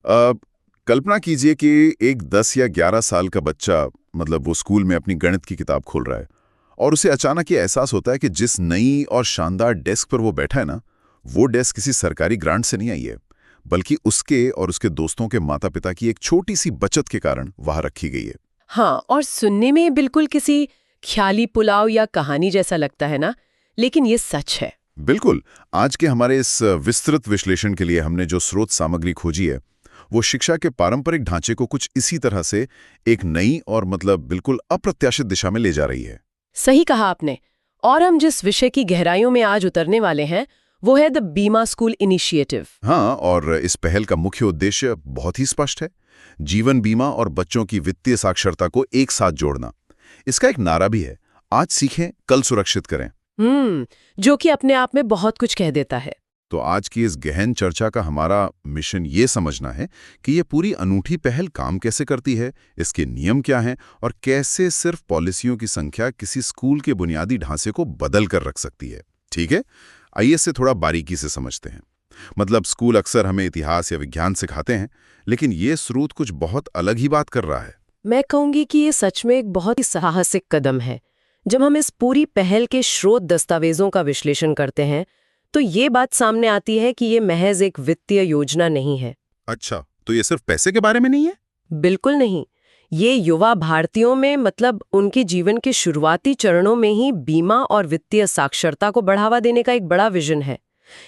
अ, कल्पना कीजिए कि एक 10 या 11 साल का बच्चा मतलब वो स्कूल में अपनी गणित की किताब खोल रहा है और उसे अचानक ये एहसास होता है कि जिस नई और शानदार डेस्क पर वो बैठा है ना, वो डेस्क किसी सरकारी ग्रांट से नहीं आई है, बल्कि उसके और उसके दोस्तों के माता-पिता की एक छोटी सी बचत के कारण वहां रखी गई है। हाँ, और सुनने में बिल्कुल किसी ख्याली पुलाव या कहानी जैसा लगता है ना, लेकिन ये सच है। बिल्कुल। आज के हमारे इस विस्तृत विश्लेषण के लिए हमने जो स्रोत सामग्री खोजी है, वो शिक्षा के पारंपरिक ढांचे को कुछ इसी तरह से एक नई और मतलब बिल्कुल अप्रत्याशित दिशा में ले जा रही है। सही कहा आपने। और हम जिस विषय की गहराइयों में आज उतरने वाले हैं, वो है द बीमा स्कूल इनिशिएटिव। हाँ, और इस पहल का मुख्य उद्देश्य बहुत ही स्पष्ट है। जीवन बीमा और बच्चों की वित्तीय साक्षरता को एक साथ जोड़ना। इसका एक नारा भी है, आज सीखें, कल सुरक्षित करें। जो कि अपने आप में बहुत कुछ कह देता है। तो आज की इस गहन चर्चा का हमारा मिशन ये समझना है कि ये पूरी अनूठी पहल काम कैसे करती है, इसके नियम क्या हैं और कैसे सिर्फ पॉलिसियों की संख्या किसी स्कूल के बुनियादी ढांचे को बदल कर रख सकती है। ठीक है, आइए इसे थोड़ा बारीकी से समझते हैं। मतलब स्कूल अक्सर हमें इतिहास या विज्ञान सिखाते हैं, लेकिन ये स्रोत कुछ बहुत अलग ही बात कर रहा है। मैं कहूंगी कि ये सच में एक बहुत ही साहसिक कदम है। जब हम इस पूरी पहल के स्रोत दस्तावेजों का विश्लेषण करते हैं, तो ये बात सामने आती है कि ये महज एक वित्तीय योजना नहीं है। अच्छा, तो ये सिर्फ पैसे के बारे में नहीं है? बिल्कुल नहीं। ये युवा भारतीयों में मतलब उनके जीवन के शुरुआती चरणों में ही बीमा और वित्तीय साक्षरता को बढ़ावा देने का एक बड़ा विजन है।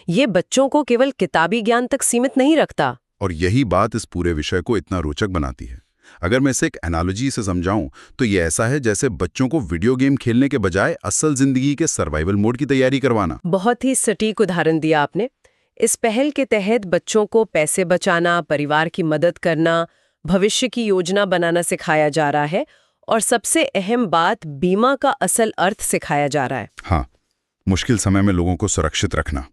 ये बच्चों को केवल किताबी ज्ञान तक सीमित नहीं रखता। और यही बात इस पूरे विषय को इतना रोचक बनाती है। अगर मैं इसे एक एनालॉजी से समझाऊं, तो ये ऐसा है जैसे बच्चों को वीडियो गेम खेलने के बजाय असल जिंदगी के सर्वाइवल मोड की तैयारी करवाना। बहुत ही सटीक उदाहरण दिया आपने। इस पहल के तहत बच्चों को पैसे बचाना, परिवार की मदद करना, भविष्य की योजना बनाना सिखाया जा रहा है और सबसे अहम बात, बीमा का असल अर्थ सिखाया जा रहा है। हाँ, मुश्किल समय में लोगों को सुरक्षित रखना।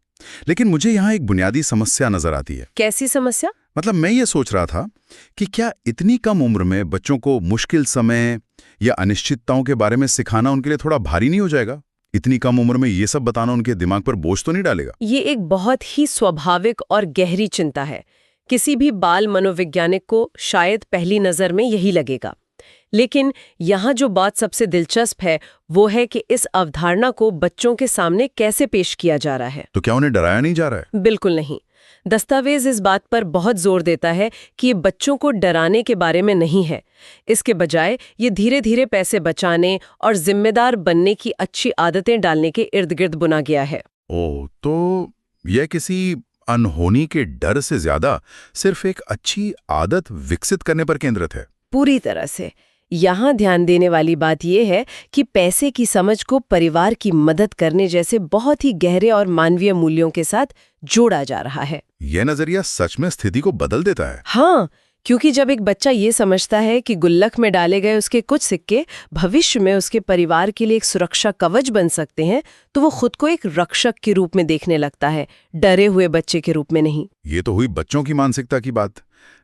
लेकिन मुझे यहाँ एक बुनियादी समस्या नजर आती है। कैसी समस्या? मतलब मैं ये सोच रहा था कि क्या इतनी कम उम्र में बच्चों को मुश्किल समय या अनिश्चितताओं के बारे में सिखाना उनके लिए थोड़ा भारी नहीं हो जाएगा? इतनी कम उम्र में ये सब बताना उनके दिमाग पर बोझ तो नहीं डालेगा? ये एक बहुत ही स्वाभाविक और गहरी चिंता है। किसी भी बाल मनोवैज्ञानिक को शायद पहली नजर में यही लगेगा। लेकिन यहाँ जो बात सबसे दिलचस्प है, वो है कि इस अवधारणा को बच्चों के सामने कैसे पेश किया जा रहा है। तो क्या उन्हें डराया नहीं जा रहा है? बिल्कुल नहीं। दस्तावेज इस बात पर बहुत जोर देता है कि ये बच्चों को डराने के बारे में नहीं है। इसके बजाय ये धीरे धीरे पैसे बचाने और जिम्मेदार बनने की अच्छी आदतें डालने के इर्द गिर्द बुना गया है। ओह, तो यह किसी अनहोनी के डर से ज्यादा सिर्फ एक अच्छी आदत विकसित करने पर केंद्रित है। पूरी तरह से। यहाँ ध्यान देने वाली बात यह है कि पैसे की समझ को परिवार की मदद करने जैसे बहुत ही गहरे और मानवीय मूल्यों के साथ जोड़ा जा रहा है। यह नजरिया सच में स्थिति को बदल देता है। हाँ, क्योंकि जब एक बच्चा ये समझता है कि गुल्लक में डाले गए उसके कुछ सिक्के भविष्य में उसके परिवार के लिए एक सुरक्षा कवच बन सकते हैं, तो वो खुद को एक रक्षक के रूप में देखने लगता है, डरे हुए बच्चे के रूप में नहीं। ये तो हुई बच्चों की मानसिकता की बात।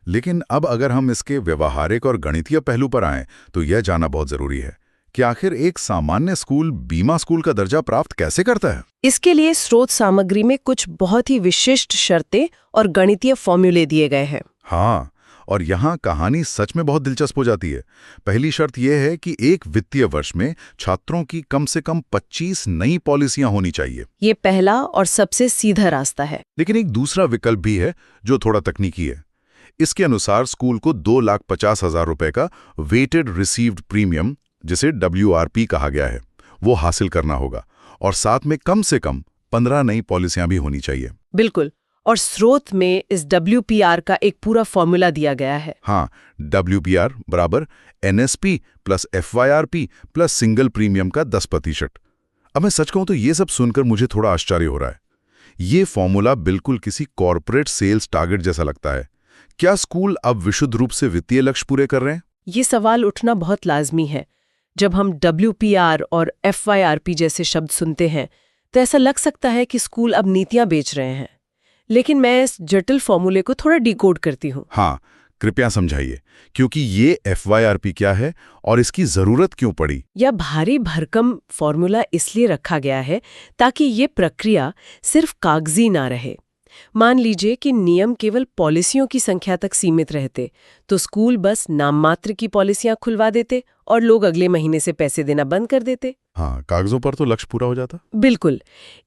लेकिन अब अगर हम इसके व्यवहारिक और गणितीय पहलू पर आएं, तो यह जानना बहुत जरूरी है कि आखिर एक सामान्य स्कूल बीमा स्कूल का दर्जा प्राप्त कैसे करता है। इसके लिए स्रोत सामग्री में कुछ बहुत ही विशिष्ट शर्तें और गणितीय फॉर्मूले दिए गए हैं। हाँ, और यहाँ कहानी सच में बहुत दिलचस्प हो जाती है। पहली शर्त यह है कि एक वित्तीय वर्ष में छात्रों की कम से कम 25 नई पॉलिसियां होनी चाहिए। ये पहला और सबसे सीधा रास्ता है। लेकिन एक दूसरा विकल्प भी है जो थोड़ा तकनीकी है। इसके अनुसार स्कूल को 2,50,000 रुपए का वेटेड रिसीव्ड प्रीमियम, जिसे WRP कहा गया है, वो हासिल करना होगा और साथ में कम से कम 15 नई पॉलिसियां भी होनी चाहिए। बिल्कुल। और स्रोत में इस WPR का एक पूरा फॉर्मूला दिया गया है। हाँ, WPR बराबर NSP plus FYRP plus single premium का 10%। अब मैं सच कहूं तो ये सब सुनकर मुझे थोड़ा आश्चर्य हो रहा है। ये फॉर्मूला बिल्कुल किसी कॉर्पोरेट सेल्स टारगेट जैसा लगता है। क्या स्कूल अब विशुद्ध रूप से वित्तीय लक्ष्य पूरे कर रहे हैं? ये सवाल उठना बहुत लाजमी है। जब हम WPR और FYRP जैसे शब्द सुनते हैं, तो ऐसा लग सकता है कि स्कूल अब नीतियां बेच रहे हैं। लेकिन मैं इस जटिल फॉर्मूले को थोड़ा डिकोड करती हूँ। हाँ, कृपया समझाइए, क्योंकि ये FYRP क्या है और इसकी जरूरत क्यों पड़ी? यह भारी भरकम फॉर्मूला इसलिए रखा गया है ताकि ये प्रक्रिया सिर्फ कागजी ना रहे। मान लीजिए कि नियम केवल पॉलिसियों की संख्या तक सीमित रहते, तो स्कूल बस नाम मात्र की पॉलिसियां खुलवा देते और लोग अगले महीने से पैसे देना बंद कर देते। हाँ, कागजों पर तो लक्ष्य पूरा हो जाता। बिल्कुल।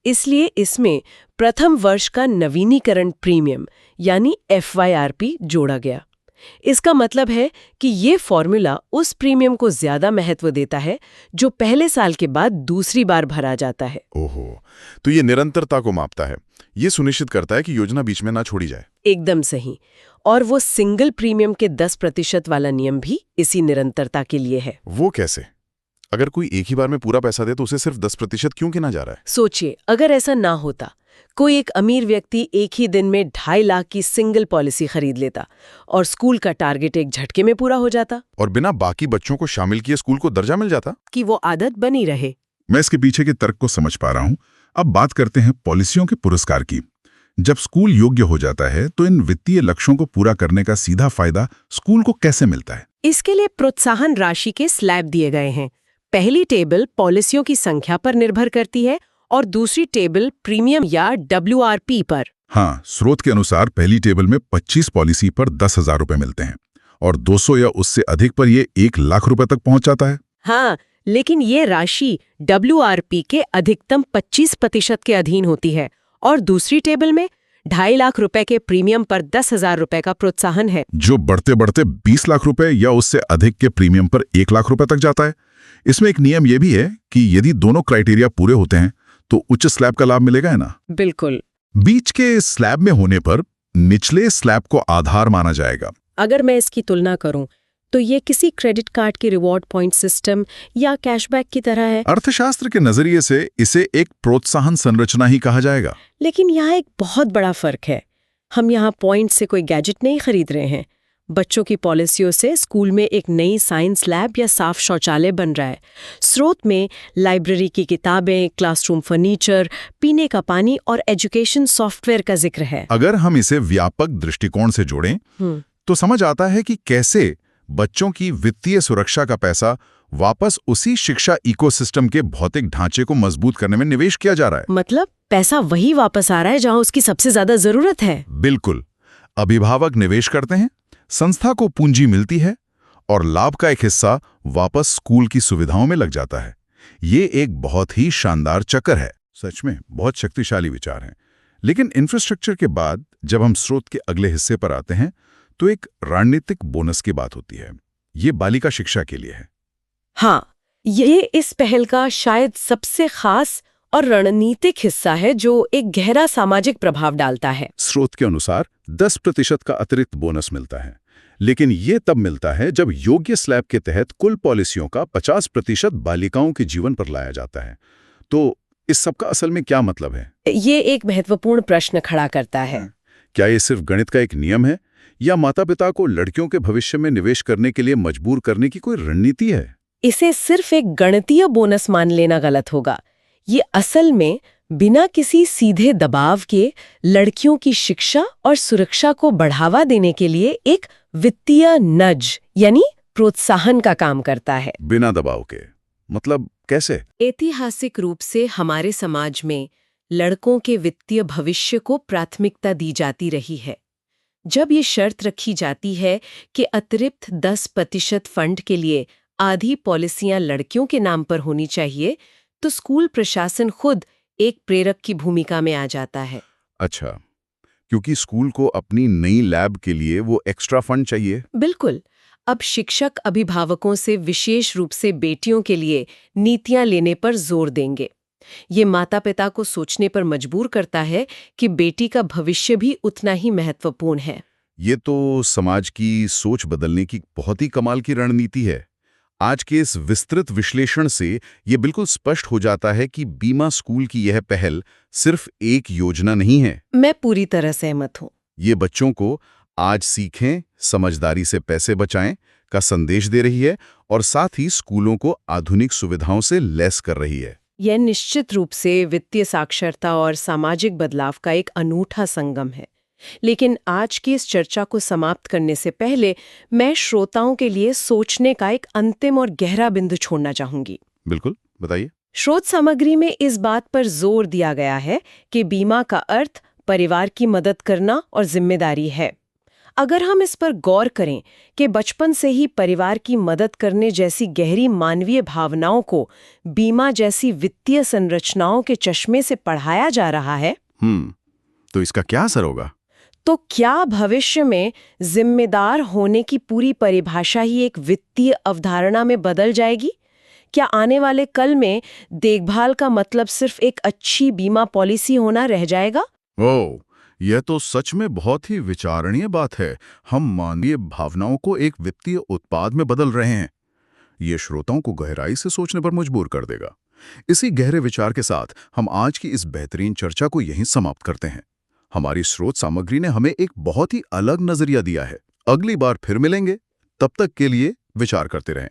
इसलिए इसमें प्रथम वर्ष का नवीनीकरण प्रीमियम यानी FYRP जोड़ा गया। इसका मतलब है कि ये फॉर्मूला उस प्रीमियम को ज्यादा महत्व देता है जो पहले साल के बाद दूसरी बार भरा जाता है। ओहो, तो ये निरंतरता को मापता है। ये सुनिश्चित करता है कि योजना बीच में ना छोड़ी जाए। एकदम सही। और वो सिंगल प्रीमियम के 10% वाला नियम भी इसी निरंतरता के लिए है। वो कैसे? अगर कोई एक ही बार में पूरा पैसा दे तो उसे सिर्फ 10% क्यों गिना जा रहा है? सोचिए, अगर ऐसा ना होता, कोई एक अमीर व्यक्ति एक ही दिन में 2.5 लाख की सिंगल पॉलिसी खरीद लेता और स्कूल का टारगेट एक झटके में पूरा हो जाता। और बिना बाकी बच्चों को शामिल किए स्कूल को दर्जा मिल जाता। कि वो आदत बनी रहे। मैं इसके पीछे के तर्क को समझ पा रहा हूं। अब बात करते हैं पॉलिसियों के पुरस्कार की। जब स्कूल योग्य हो जाता है तो इन वित्तीय लक्ष्यों को पूरा करने का सीधा फायदा स्कूल को कैसे मिलता है? इसके लिए प्रोत्साहन राशि के स्लैब दिए गए हैं। पहली टेबल पॉलिसियों की संख्या पर निर्भर करती है और दूसरी टेबल प्रीमियम या WRP पर। हाँ, स्रोत के अनुसार पहली टेबल में 25 पॉलिसी पर 10,000 रुपए मिलते हैं और 200 या उससे अधिक पर ये 1 लाख रुपए तक पहुंच जाता है। हाँ, लेकिन ये राशि WRP के अधिकतम 25% के अधीन होती है और दूसरी टेबल में 2.5 लाख रुपए के प्रीमियम पर 10,000 रुपए का प्रोत्साहन है, जो बढ़ते बढ़ते 20 लाख रुपए या उससे अधिक के प्रीमियम पर 1 लाख रुपए तक जाता है। इसमें एक नियम यह भी है कि यदि दोनों क्राइटेरिया पूरे होते हैं तो उच्च स्लैब का लाभ मिलेगा, है ना? बिल्कुल। बीच के स्लैब में होने पर निचले स्लैब को आधार माना जाएगा। अगर मैं इसकी तुलना करूं तो ये किसी क्रेडिट कार्ड के रिवॉर्ड पॉइंट सिस्टम या कैशबैक की तरह है। अर्थशास्त्र के नजरिए से इसे एक प्रोत्साहन संरचना ही कहा जाएगा। लेकिन यहाँ एक बहुत बड़ा फर्क है। हम यहाँ पॉइंट से कोई गैजेट नहीं खरीद रहे हैं। बच्चों की पॉलिसियों से स्कूल में एक नई साइंस लैब या साफ शौचालय बन रहा है। स्रोत में लाइब्रेरी की किताबें, क्लासरूम फर्नीचर, पीने का पानी और एजुकेशन सॉफ्टवेयर का जिक्र है। अगर हम इसे व्यापक दृष्टिकोण से जोड़ें तो समझ आता है कि कैसे बच्चों की वित्तीय सुरक्षा का पैसा वापस उसी शिक्षा इकोसिस्टम के भौतिक ढांचे को मजबूत करने में निवेश किया जा रहा है। मतलब पैसा वही वापस आ रहा है जहां उसकी सबसे ज्यादा जरूरत है। बिल्कुल। अभिभावक निवेश करते हैं, संस्था को पूंजी मिलती है और लाभ का एक हिस्सा वापस स्कूल की सुविधाओं में लग जाता है। ये एक बहुत ही शानदार चक्कर है। सच में बहुत शक्तिशाली विचार है। लेकिन इंफ्रास्ट्रक्चर के बाद जब हम स्रोत के अगले हिस्से पर आते हैं तो एक रणनीतिक बोनस की बात होती है। ये बालिका शिक्षा के लिए है। हाँ, ये इस पहल का शायद सबसे खास और रणनीतिक हिस्सा है जो एक गहरा सामाजिक प्रभाव डालता है। स्रोत के अनुसार 10% का अतिरिक्त बोनस मिलता है, लेकिन ये तब मिलता है जब योग्य स्लैब के तहत कुल पॉलिसियों का 50% बालिकाओं के जीवन पर लाया जाता है। तो इस सब का असल में क्या मतलब है? ये एक महत्वपूर्ण प्रश्न खड़ा करता है। क्या ये सिर्फ गणित का एक नियम है या माता-पिता को लड़कियों के भविष्य में निवेश करने के लिए मजबूर करने की कोई रणनीति है? इसे सिर्फ एक गणितीय बोनस मान लेना गलत होगा। ये असल में बिना किसी सीधे दबाव के लड़कियों की शिक्षा और सुरक्षा को बढ़ावा देने के लिए एक वित्तीय नज यानी प्रोत्साहन का काम करता है। बिना दबाव के मतलब कैसे? ऐतिहासिक रूप से हमारे समाज में लड़कों के वित्तीय भविष्य को प्राथमिकता दी जाती रही है। जब ये शर्त रखी जाती है कि अतिरिक्त 10% फंड के लिए आधी पॉलिसियां लड़कियों के नाम पर होनी चाहिए, तो स्कूल प्रशासन खुद एक प्रेरक की भूमिका में आ जाता है। अच्छा, क्योंकि स्कूल को अपनी नई लैब के लिए वो एक्स्ट्रा फंड चाहिए। बिल्कुल। अब शिक्षक अभिभावकों से विशेष रूप से बेटियों के लिए नीतियां लेने पर जोर देंगे। ये माता-पिता को सोचने पर मजबूर करता है कि बेटी का भविष्य भी उतना ही महत्वपूर्ण है। ये तो समाज की सोच बदलने की बहुत ही कमाल की रणनीति है। आज के इस विस्तृत विश्लेषण से ये बिल्कुल स्पष्ट हो जाता है कि बीमा स्कूल की यह पहल सिर्फ एक योजना नहीं है। मैं पूरी तरह सहमत हूँ। ये बच्चों को आज सीखें, समझदारी से पैसे बचाएं का संदेश दे रही है और साथ ही स्कूलों को आधुनिक सुविधाओं से लैस कर रही है। यह निश्चित रूप से वित्तीय साक्षरता और सामाजिक बदलाव का एक अनूठा संगम है। लेकिन आज की इस चर्चा को समाप्त करने से पहले मैं श्रोताओं के लिए सोचने का एक अंतिम और गहरा बिंदु छोड़ना चाहूंगी। बिल्कुल, बताइए। स्रोत सामग्री में इस बात पर जोर दिया गया है कि बीमा का अर्थ परिवार की मदद करना और जिम्मेदारी है। अगर हम इस पर गौर करें कि बचपन से ही परिवार की मदद करने जैसी गहरी मानवीय भावनाओं को बीमा जैसी वित्तीय संरचनाओं के चश्मे से पढ़ाया जा रहा है, तो इसका क्या असर होगा? तो क्या भविष्य में जिम्मेदार होने की पूरी परिभाषा ही एक वित्तीय अवधारणा में बदल जाएगी? क्या आने वाले कल में देखभाल का मतलब सिर्फ एक अच्छी बीमा पॉलिसी होना रह जाएगा? ओह, यह तो सच में बहुत ही विचारणीय बात है। हम मानवीय भावनाओं को एक वित्तीय उत्पाद में बदल रहे हैं। ये श्रोताओं को गहराई से सोचने पर मजबूर कर देगा। इसी गहरे विचार के साथ हम आज की इस बेहतरीन चर्चा को यहीं समाप्त करते हैं। हमारी स्रोत सामग्री ने हमें एक बहुत ही अलग नजरिया दिया है। अगली बार फिर मिलेंगे, तब तक के लिए विचार करते रहें।